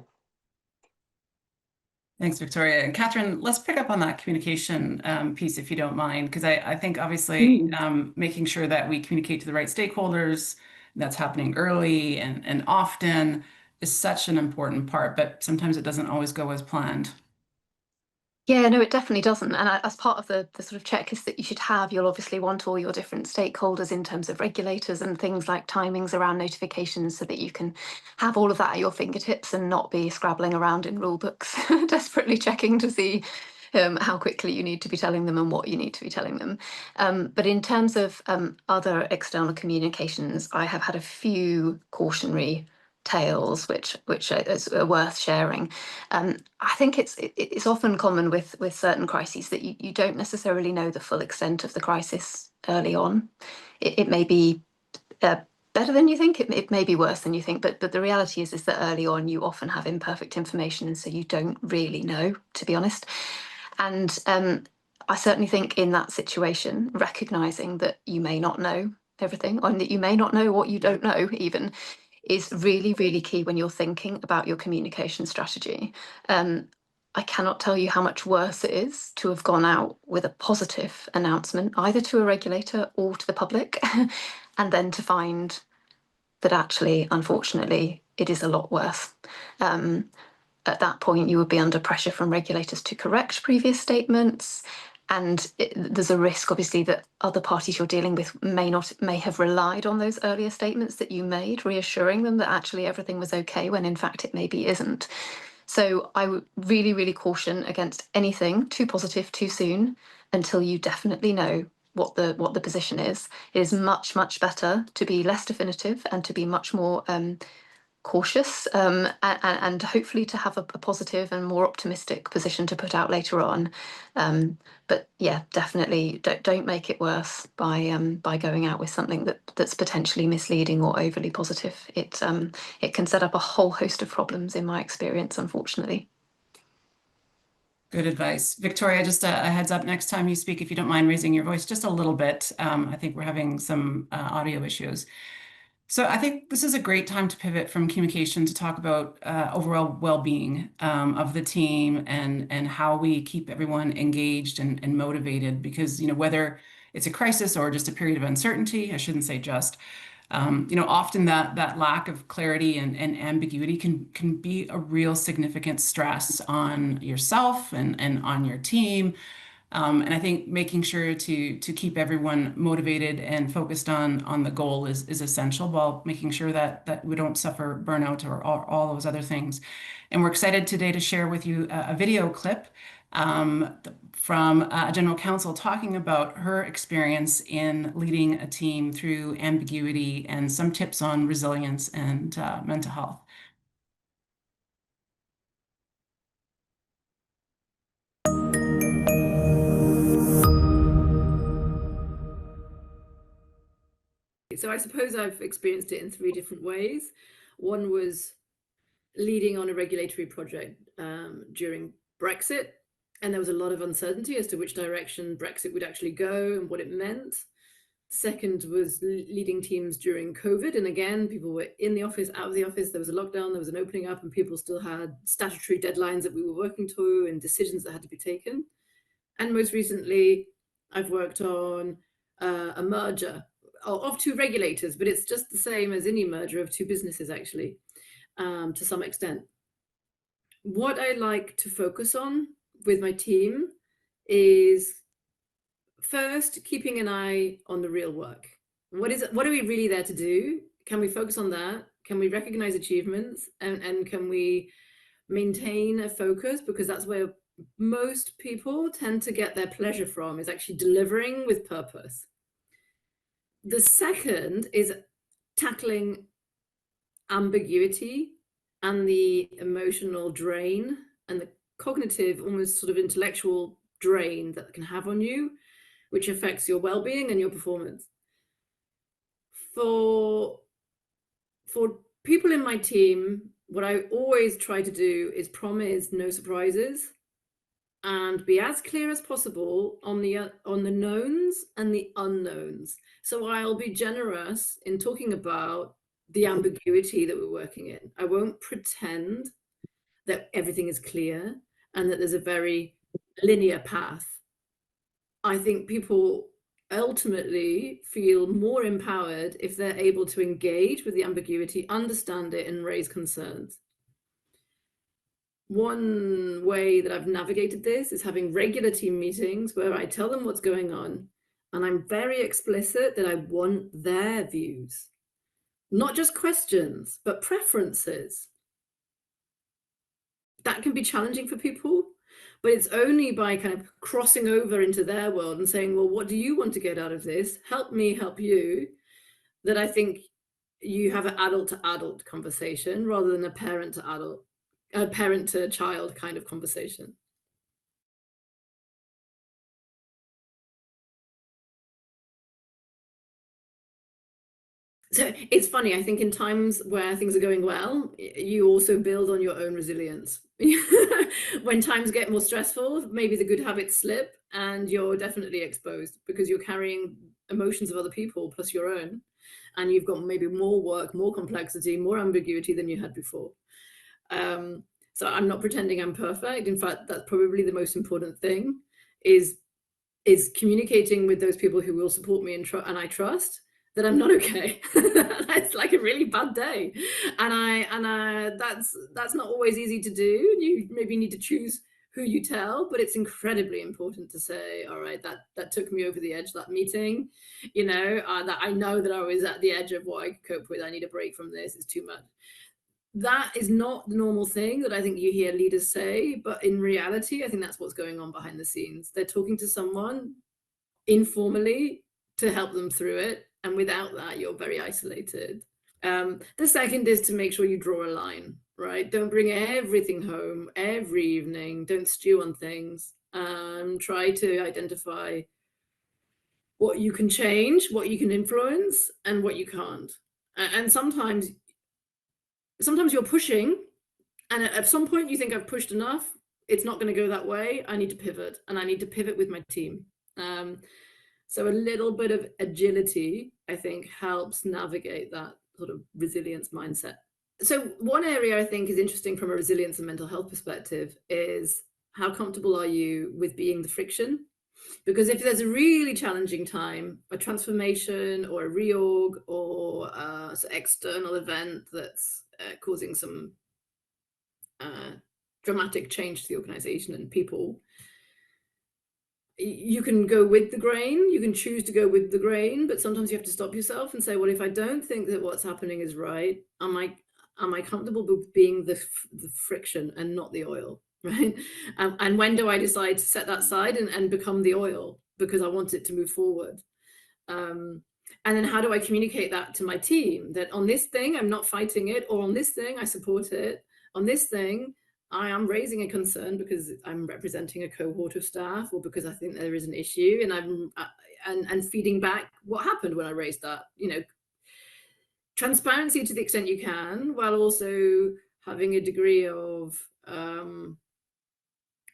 Speaker 2: Thanks, Victoria. And Catherine, let's pick up on that communication piece, if you don't mind, because I think obviously making sure that we communicate to the right stakeholders, that's happening early and often, is such an important part, but sometimes it doesn't always go as planned.
Speaker 3: Yeah, no, it definitely doesn't. And as part of the sort of checklist that you should have, you'll obviously want all your different stakeholders in terms of regulators and things like timings around notifications, so that you can have all of that at your fingertips and not be scrabbling around in rule books, desperately checking to see how quickly you need to be telling them and what you need to be telling them. But in terms of other external communications, I have had a few cautionary tales which are worth sharing. I think it's often common with certain crises that you don't necessarily know the full extent of the crisis early on. It may be better than you think. It may be worse than you think, but the reality is that early on you often have imperfect information, and so you don't really know, to be honest. And I certainly think in that situation, recognizing that you may not know everything, and that you may not know what you don't know even, is really, really key when you're thinking about your communication strategy. I cannot tell you how much worse it is to have gone out with a positive announcement, either to a regulator or to the public, and then to find that actually, unfortunately, it is a lot worse. At that point, you would be under pressure from regulators to correct previous statements. And there's a risk, obviously, that other parties you're dealing with may have relied on those earlier statements that you made, reassuring them that actually everything was okay, when in fact it maybe isn't. So I would really, really caution against anything too positive too soon until you definitely know what the position is. It is much, much better to be less definitive and to be much more cautious, and hopefully to have a positive and more optimistic position to put out later on. But yeah, definitely don't make it worse by going out with something that's potentially misleading or overly positive. It can set up a whole host of problems, in my experience, unfortunately.
Speaker 2: Good advice. Victoria, just a heads up, next time you speak, if you don't mind raising your voice just a little bit. I think we're having some audio issues. So I think this is a great time to pivot from communication to talk about overall well-being of the team, and how we keep everyone engaged and motivated, because, whether it's a crisis or just a period of uncertainty, I shouldn't say just, often that lack of clarity and ambiguity can be a real significant stress on yourself and on your team. And I think making sure to keep everyone motivated and focused on the goal is essential, while making sure that we don't suffer burnout or all those other things. And we're excited today to share with you a video clip from General Counsel talking about her experience in leading a team through ambiguity, and some tips on resilience and mental health.
Speaker 5: So I suppose I've experienced it in 3 different ways. One was leading on a regulatory project during Brexit, and there was a lot of uncertainty as to which direction Brexit would actually go and what it meant. Second was leading teams during COVID, and again, people were in the office, out of the office, there was a lockdown, there was an opening up, and people still had statutory deadlines that we were working to and decisions that had to be taken. And most recently, I've worked on a merger of 2 regulators, but it's just the same as any merger of 2 businesses, actually, to some extent. What I like to focus on with my team is first keeping an eye on the real work. What are we really there to do? Can we focus on that? Can we recognize achievements? And can we maintain a focus? Because that's where most people tend to get their pleasure from, is actually delivering with purpose. The second is tackling ambiguity and the emotional drain and the cognitive, almost sort of intellectual drain that can have on you, which affects your well-being and your performance. For people in my team, what I always try to do is promise no surprises and be as clear as possible on the knowns and the unknowns. So I'll be generous in talking about the ambiguity that we're working in. I won't pretend that everything is clear and that there's a very linear path. I think people ultimately feel more empowered if they're able to engage with the ambiguity, understand it, and raise concerns. One way that I've navigated this is having regular team meetings where I tell them what's going on, and I'm very explicit that I want their views, not just questions, but preferences. That can be challenging for people, but it's only by kind of crossing over into their world and saying, well, what do you want to get out of this? Help me help you, that I think you have an adult to adult conversation rather than a parent to child kind of conversation. So it's funny, I think in times where things are going well, you also build on your own resilience. When times get more stressful, maybe the good habits slip and you're definitely exposed because you're carrying emotions of other people plus your own. And you've got maybe more work, more complexity, more ambiguity than you had before. So I'm not pretending I'm perfect. In fact, that's probably the most important thing is communicating with those people who will support me and I trust that I'm not okay. It's like a really bad day, and that's not always easy to do. You maybe need to choose who you tell, but it's incredibly important to say, all right, that took me over the edge, that meeting, that I know that I was at the edge of what I could cope with. I need a break from this. It's too much. That is not the normal thing that I think you hear leaders say, but in reality, I think that's what's going on behind the scenes. They're talking to someone informally to help them through it. And without that, you're very isolated. The second is to make sure you draw a line, right? Don't bring everything home every evening. Don't stew on things. Try to identify what you can change, what you can influence, and what you can't. And sometimes you're pushing, and at some point you think I've pushed enough. It's not going to go that way. I need to pivot, and I need to pivot with my team. So a little bit of agility, I think, helps navigate that sort of resilience mindset. So one area I think is interesting from a resilience and mental health perspective is how comfortable are you with being the friction? Because if there's a really challenging time, a transformation or a reorg or an external event that's causing some dramatic change to the organization and people, you can go with the grain, you can choose to go with the grain, but sometimes you have to stop yourself and say, well, if I don't think that what's happening is right, am I comfortable with being the friction and not the oil, right? And when do I decide to set that aside and become the oil because I want it to move forward? And then how do I communicate that to my team, that on this thing, I'm not fighting it, or on this thing, I support it, on this thing, I am raising a concern because I'm representing a cohort of staff or because I think there is an issue, and I'm feeding back what happened when I raised that, transparency to the extent you can, while also having a degree of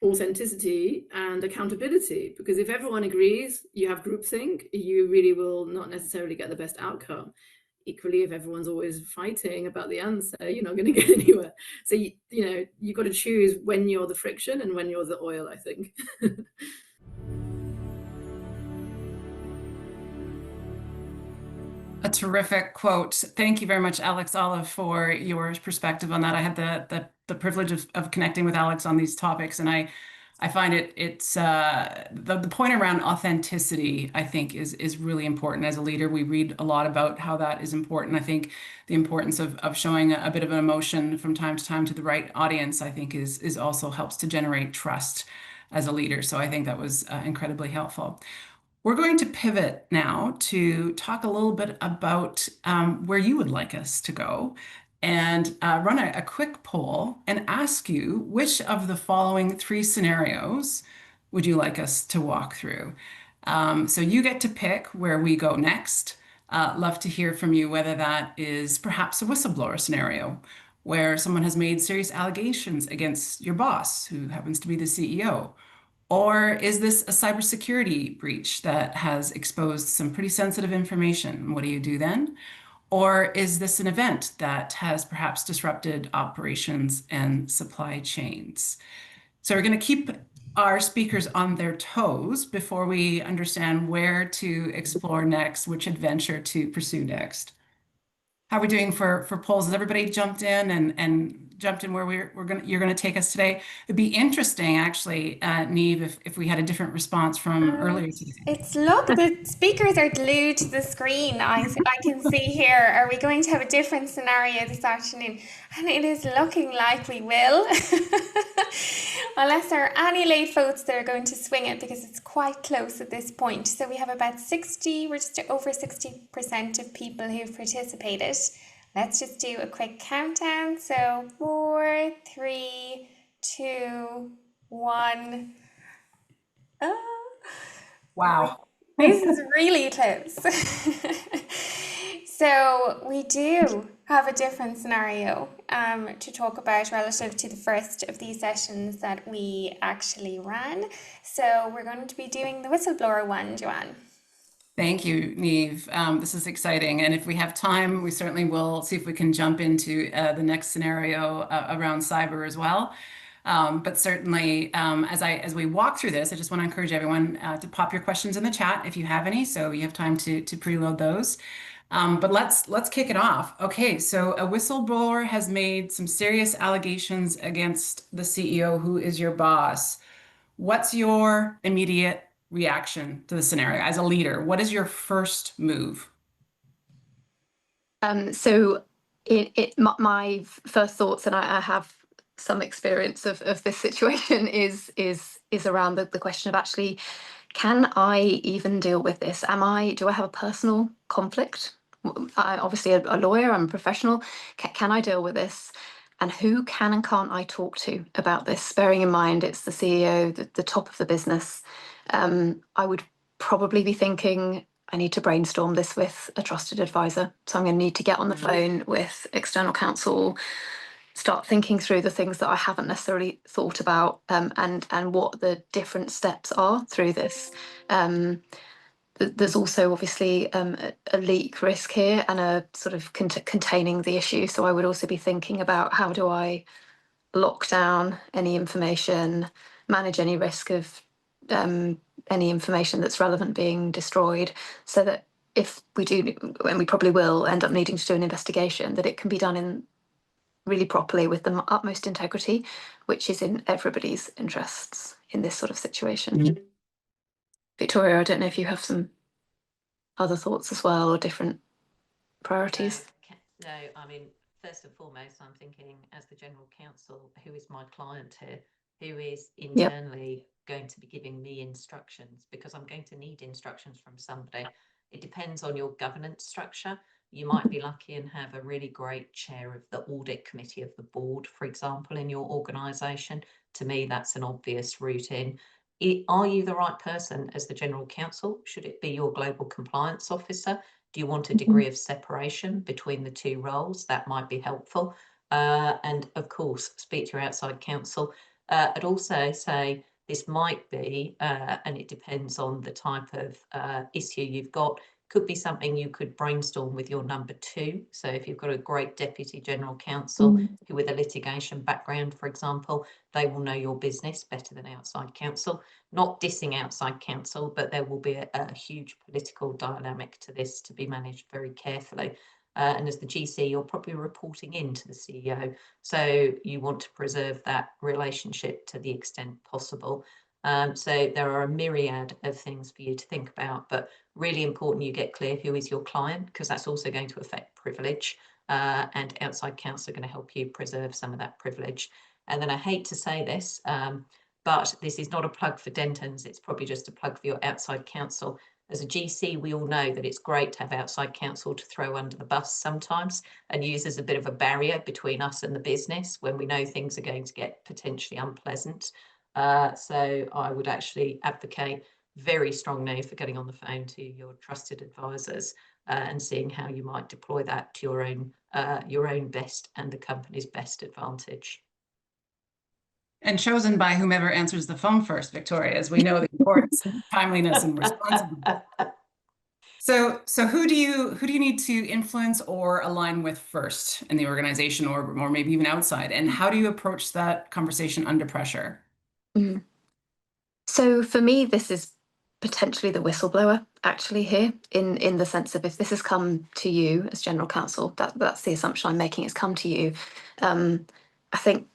Speaker 5: authenticity and accountability, because if everyone agrees, you have groupthink, you really will not necessarily get the best outcome. Equally, if everyone's always fighting about the answer, you're not going to get anywhere. So you've got to choose when you're the friction and when you're the oil, I think.
Speaker 2: A terrific quote. Thank you very much, Alex Olive, for your perspective on that. I had the privilege of connecting with Alex on these topics, and I find it's the point around authenticity, I think, is really important. As a leader, we read a lot about how that is important. I think the importance of showing a bit of an emotion from time to time to the right audience, I think, is also helps to generate trust as a leader. So I think that was incredibly helpful. We're going to pivot now to talk a little bit about where you would like us to go and run a quick poll and ask you which of the following three scenarios would you like us to walk through. So you get to pick where we go next. Love to hear from you whether that is perhaps a whistleblower scenario where someone has made serious allegations against your boss, who happens to be the CEO. Or is this a cybersecurity breach that has exposed some pretty sensitive information? What do you do then? Or is this an event that has perhaps disrupted operations and supply chains? So we're going to keep our speakers on their toes before we understand where to explore next, which adventure to pursue next. How are we doing for polls? Has everybody jumped in and jumped in where you're gonna take us today? It'd be interesting, actually, Niamh, if we had a different response from earlier today.
Speaker 1: Look, the speakers are glued to the screen. I can see here. Are we going to have a different scenario this afternoon? And it is looking like we will. Unless there are any late votes that are going to swing it, because it's quite close at this point. So we have about 60, we're just over 60% of people who've participated. Let's just do a quick countdown. So 4, 3, 2, 1.
Speaker 2: Wow.
Speaker 1: This is really close. So we do have a different scenario to talk about relative to the first of these sessions that we actually ran. So we're going to be doing the whistleblower one, Joanne.
Speaker 2: Thank you, Neve. This is exciting. And if we have time, we certainly will see if we can jump into the next scenario around cyber as well. But certainly, as we walk through this, I just want to encourage everyone to pop your questions in the chat if you have any, so you have time to preload those. But let's kick it off. Okay, so a whistleblower has made some serious allegations against the CEO, who is your boss. What's your immediate reaction to the scenario as a leader? What is your first move?
Speaker 3: So my first thoughts, and I have some experience of this situation, is around the question of actually, can I even deal with this? Do I have a personal conflict? I'm obviously a lawyer, I'm a professional. Can I deal with this? And who can and can't I talk to about this? Bearing in mind it's the CEO, the top of the business. I would probably be thinking, I need to brainstorm this with a trusted advisor. So I'm going to need to get on the phone with external counsel, start thinking through the things that I haven't necessarily thought about, and what the different steps are through this. There's also obviously a leak risk here and a sort of containing the issue. So I would also be thinking about, how do I lock down any information, manage any risk of any information that's relevant being destroyed, so that if we do, and we probably will end up needing to do an investigation, that it can be done in really properly with the utmost integrity, which is in everybody's interests in this sort of situation. Mm-hmm. Victoria, I don't know if you have some other thoughts as well, or different priorities.
Speaker 4: No, I mean, first and foremost, I'm thinking, as the General Counsel, who is my client here, who is internally going to be giving me instructions, because I'm going to need instructions from somebody. It depends on your governance structure. You might be lucky and have a really great chair of the audit committee of the board, for example, in your organisation. To me, that's an obvious route in. Are you the right person as the General Counsel? Should it be your global compliance officer? Do you want a degree of separation between the two roles? That might be helpful. And of course, speak to your outside counsel. I'd also say this might be, and it depends on the type of issue you've got, could be something you could brainstorm with your number two. So if you've got a great deputy general counsel who with a litigation background, for example, they will know your business better than outside counsel. Not dissing outside counsel, but there will be a huge political dynamic to this to be managed very carefully. And as the GC, you're probably reporting into the CEO. So you want to preserve that relationship to the extent possible. So there are a myriad of things for you to think about, but really important you get clear who is your client, because that's also going to affect privilege, and outside counsel are going to help you preserve some of that privilege. And then I hate to say this, but this is not a plug for Dentons, it's probably just a plug for your outside counsel. As a GC, we all know that it's great to have outside counsel to throw under the bus sometimes and use as a bit of a barrier between us and the business when we know things are going to get potentially unpleasant. So I would actually advocate very strongly for getting on the phone to your trusted advisors and seeing how you might deploy that to your own best and the company's best advantage.
Speaker 2: And chosen by whomever answers the phone first, Victoria, as we know the importance of timeliness and responsiveness. So who do you need to influence or align with first in the organization, or maybe even outside? And how do you approach that conversation under pressure?
Speaker 3: Mm. So for me, this is potentially the whistleblower actually here, in the sense of, if this has come to you as General Counsel, that's the assumption I'm making, it's come to you. I think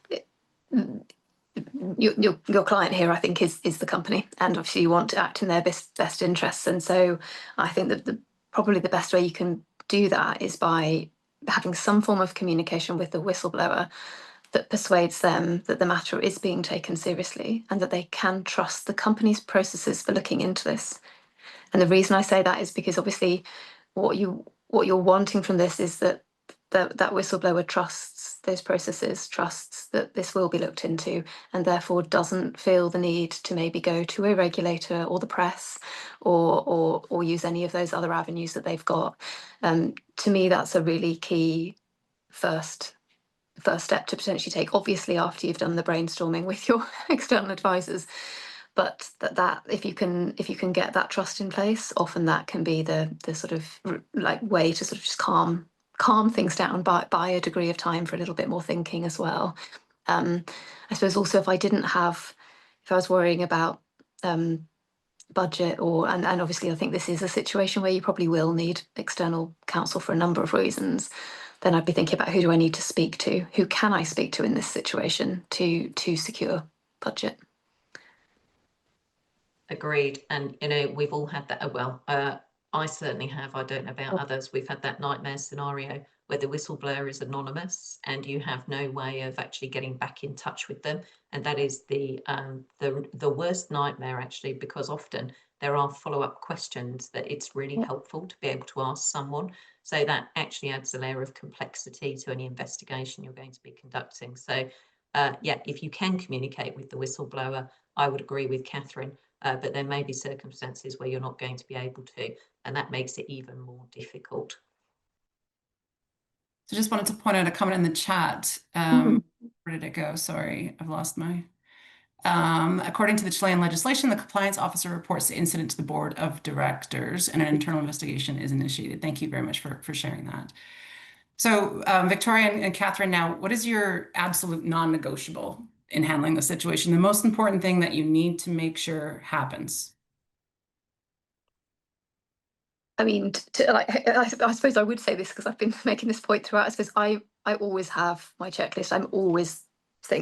Speaker 3: your client here, I think, is the company, and obviously you want to act in their best interests. And so I think that probably the best way you can do that is by having some form of communication with the whistleblower that persuades them that the matter is being taken seriously and that they can trust the company's processes for looking into this. And the reason I say that is because obviously what you're wanting from this is that that whistleblower trusts those processes, trusts that this will be looked into, and therefore doesn't feel the need to maybe go to a regulator or the press or use any of those other avenues that they've got. To me, that's a really key first step to potentially take, obviously after you've done the brainstorming with your external advisors. But that if you can get that trust in place, often that can be the sort of like way to sort of just calm things down by a degree of time for a little bit more thinking as well. I suppose also if I was worrying about budget and obviously I think this is a situation where you probably will need external counsel for a number of reasons, then I'd be thinking about who do I need to speak to? Who can I speak to in this situation to secure budget?
Speaker 4: Agreed. And, we've all had that. Well, I certainly have. I don't know about others. We've had that nightmare scenario where the whistleblower is anonymous and you have no way of actually getting back in touch with them. And that is the worst nightmare, actually, because often there are follow-up questions that it's really helpful to be able to ask someone. So that actually adds a layer of complexity to any investigation you're going to be conducting. So, yeah, if you can communicate with the whistleblower, I would agree with Catherine. But there may be circumstances where you're not going to be able to, and that makes it even more difficult.
Speaker 2: So just wanted to point out a comment in the chat. Where did it go? Sorry, I've lost my... according to the Chilean legislation, the compliance officer reports the incident to the board of directors and an internal investigation is initiated. Thank you very much for sharing that. So Victoria and Catherine, now, what is your absolute non-negotiable in handling the situation? The most important thing that you need to make sure happens?
Speaker 3: I mean, I suppose I would say this because I've been making this point throughout. I suppose I always have my checklist. I'm always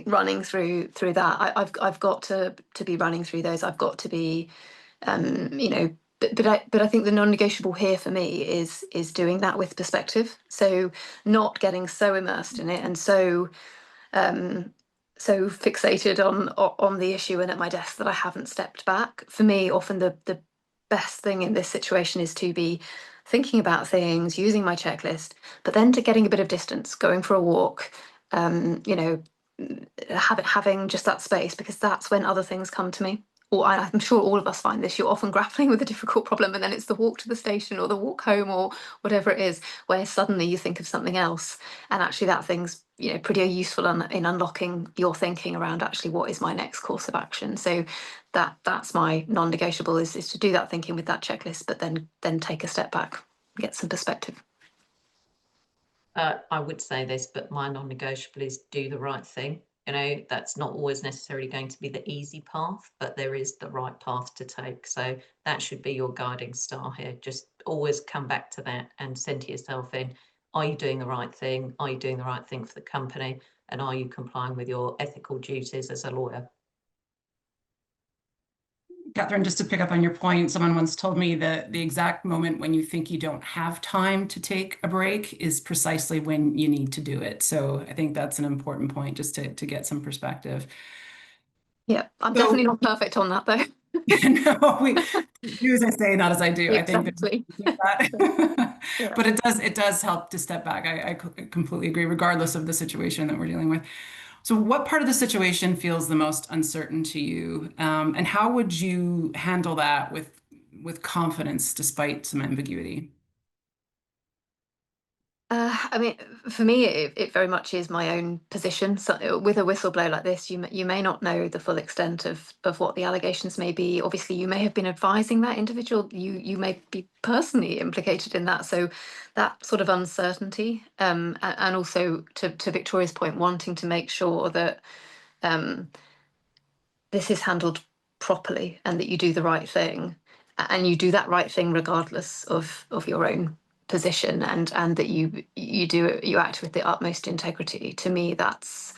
Speaker 3: running through that. I've got to be running through those. I've got to be, But I think the non-negotiable here for me is doing that with perspective. So not getting so immersed in it and so fixated on the issue and at my desk that I haven't stepped back. For me, often the best thing in this situation is to be thinking about things, using my checklist, but then to getting a bit of distance, going for a walk, having just that space, because that's when other things come to me. Or I'm sure all of us find this, you're often grappling with a difficult problem and then it's the walk to the station or the walk home or whatever it is, where suddenly you think of something else. And actually that thing's pretty useful in unlocking your thinking around actually what is my next course of action. So that's my non-negotiable is to do that thinking with that checklist, but then take a step back, get some perspective.
Speaker 4: I would say this, but my non-negotiable is do the right thing. That's not always necessarily going to be the easy path, but there is the right path to take. So that should be your guiding star here. Just always come back to that and center yourself in. Are you doing the right thing? Are you doing the right thing for the company? And are you complying with your ethical duties as a lawyer?
Speaker 2: Catherine, just to pick up on your point, someone once told me that the exact moment when you think you don't have time to take a break is precisely when you need to do it. So I think that's an important point just to get some perspective.
Speaker 3: Yeah, I'm definitely not perfect on that though.
Speaker 2: No, we do as I say, not as I do.
Speaker 3: Exactly.
Speaker 2: I think that.
Speaker 3: Yeah.
Speaker 2: But it does help to step back. I completely agree, regardless of the situation that we're dealing with. So what part of the situation feels the most uncertain to you? And how would you handle that with confidence despite some ambiguity?
Speaker 3: I mean, for me, it very much is my own position. So with a whistleblower like this, you may not know the full extent of what the allegations may be. Obviously, you may have been advising that individual. You may be personally implicated in that. So that sort of uncertainty, and also to Victoria's point, wanting to make sure that this is handled properly and that you do the right thing, and you do that right thing regardless of your own position, and that you act with the utmost integrity. To me, that's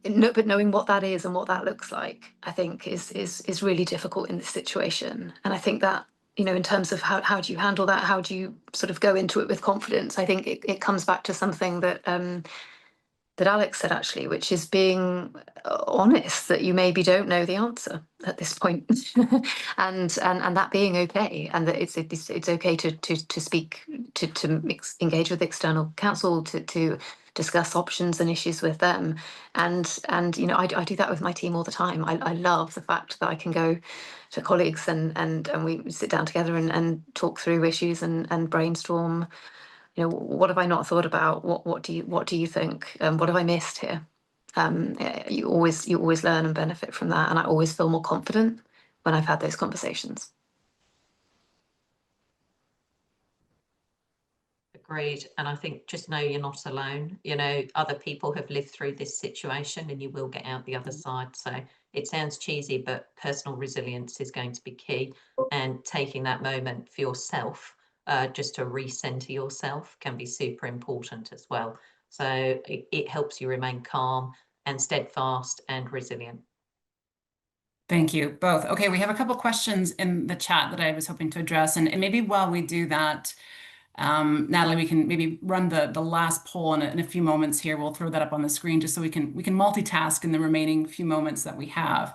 Speaker 3: but knowing what that is and what that looks like, I think is really difficult in this situation. And I think that in terms of how do you handle that, how do you sort of go into it with confidence, I think it comes back to something that Alex said, actually, which is being honest that you maybe don't know the answer at this point, and that being okay, and that it's okay to speak, to engage with external counsel, to discuss options and issues with them, and I do that with my team all the time. I love the fact that I can go to colleagues and we sit down together and talk through issues and brainstorm. What have I not thought about? What do you think? What have I missed here? You always learn and benefit from that, and I always feel more confident when I've had those conversations.
Speaker 4: Agreed. And I think just know you're not alone. Other people have lived through this situation and you will get out the other side. So it sounds cheesy, but personal resilience is going to be key. And taking that moment for yourself, just to recenter yourself, can be super important as well. So it helps you remain calm and steadfast and resilient.
Speaker 2: Thank you both. Okay, we have a couple questions in the chat that I was hoping to address, and maybe while we do that, Natalie, we can maybe run the last poll in a few moments here. We'll throw that up on the screen just so we can multitask in the remaining few moments that we have.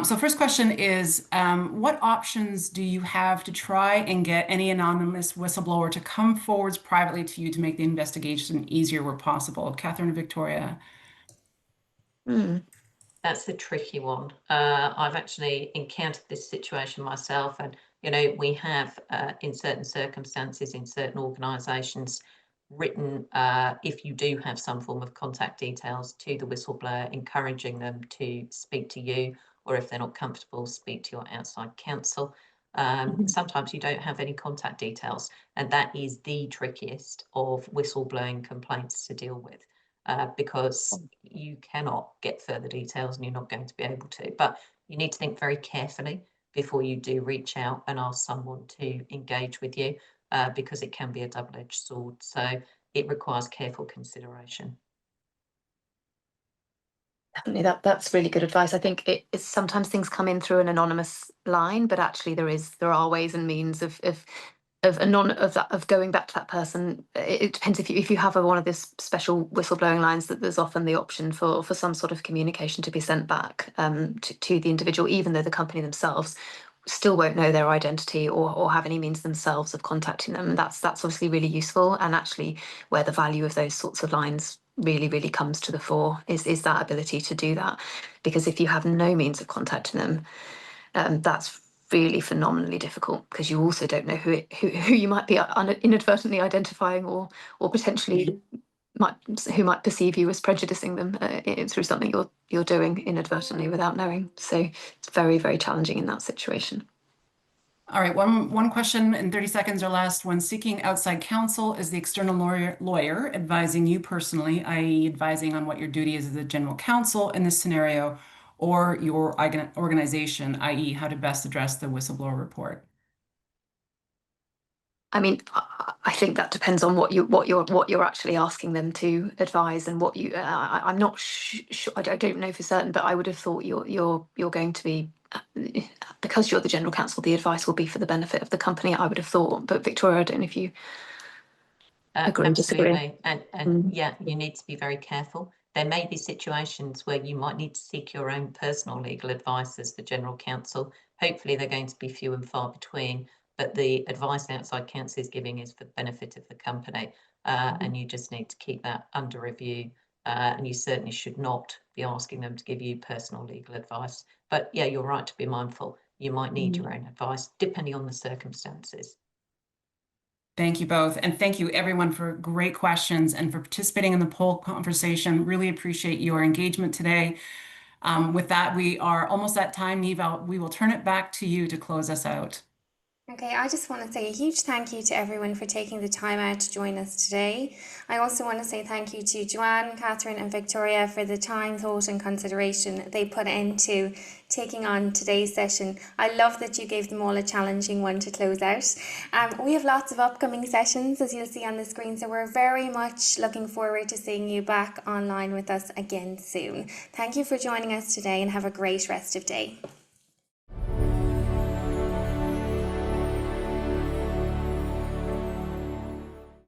Speaker 2: So first question is, what options do you have to try and get any anonymous whistleblower to come forwards privately to you to make the investigation easier where possible? Catherine and Victoria.
Speaker 4: That's the tricky one. I've actually encountered this situation myself, and we have in certain circumstances in certain organisations written, if you do have some form of contact details, to the whistleblower, encouraging them to speak to you, or if they're not comfortable, speak to your outside counsel. Sometimes you don't have any contact details, and that is the trickiest of whistleblowing complaints to deal with. Because you cannot get further details and you're not going to be able to. But you need to think very carefully before you do reach out and ask someone to engage with you, because it can be a double-edged sword. So it requires careful consideration.
Speaker 3: Definitely, that's really good advice. I think it's sometimes things come in through an anonymous line, but actually there are ways and means of going back to that person. It depends if you have one of these special whistleblowing lines, that there's often the option for some sort of communication to be sent back to the individual, even though the company themselves still won't know their identity or have any means themselves of contacting them. And that's obviously really useful, and actually where the value of those sorts of lines really comes to the fore is that ability to do that. Because if you have no means of contacting them, that's really phenomenally difficult, because you also don't know who you might be inadvertently identifying or potentially who might perceive you as prejudicing them through something you're doing inadvertently without knowing. So it's very, very challenging in that situation.
Speaker 2: All right, one question in 30 seconds or less. When seeking outside counsel, is the external lawyer advising you personally, i.e. advising on what your duty is as a general counsel in this scenario, or your organization, i.e. how to best address the whistleblower report?
Speaker 3: I mean, I think that depends on what you're actually asking them to advise, and what you. I'm not sure. I don't know for certain, but I would have thought you're going to be, because you're the general counsel, the advice will be for the benefit of the company, I would have thought. But Victoria, I don't know if you agree or disagree.
Speaker 4: Absolutely. And yeah, you need to be very careful. There may be situations where you might need to seek your own personal legal advice as the general counsel. Hopefully they're going to be few and far between, but the advice outside counsel is giving is for the benefit of the company. And you just need to keep that under review. And you certainly should not be asking them to give you personal legal advice. But yeah, you're right to be mindful. You might need your own advice depending on the circumstances.
Speaker 2: Thank you both. And thank you everyone for great questions and for participating in the poll conversation. Really appreciate your engagement today. With that, we are almost at time. Neve, we will turn it back to you to close us out.
Speaker 1: Okay, I just want to say a huge thank you to everyone for taking the time out to join us today. I also want to say thank you to Joanne, Catherine and Victoria for the time, thought and consideration they put into taking on today's session. I love that you gave them all a challenging one to close out. We have lots of upcoming sessions, as you'll see on the screen, so we're very much looking forward to seeing you back online with us again soon. Thank you for joining us today and have a great rest of day.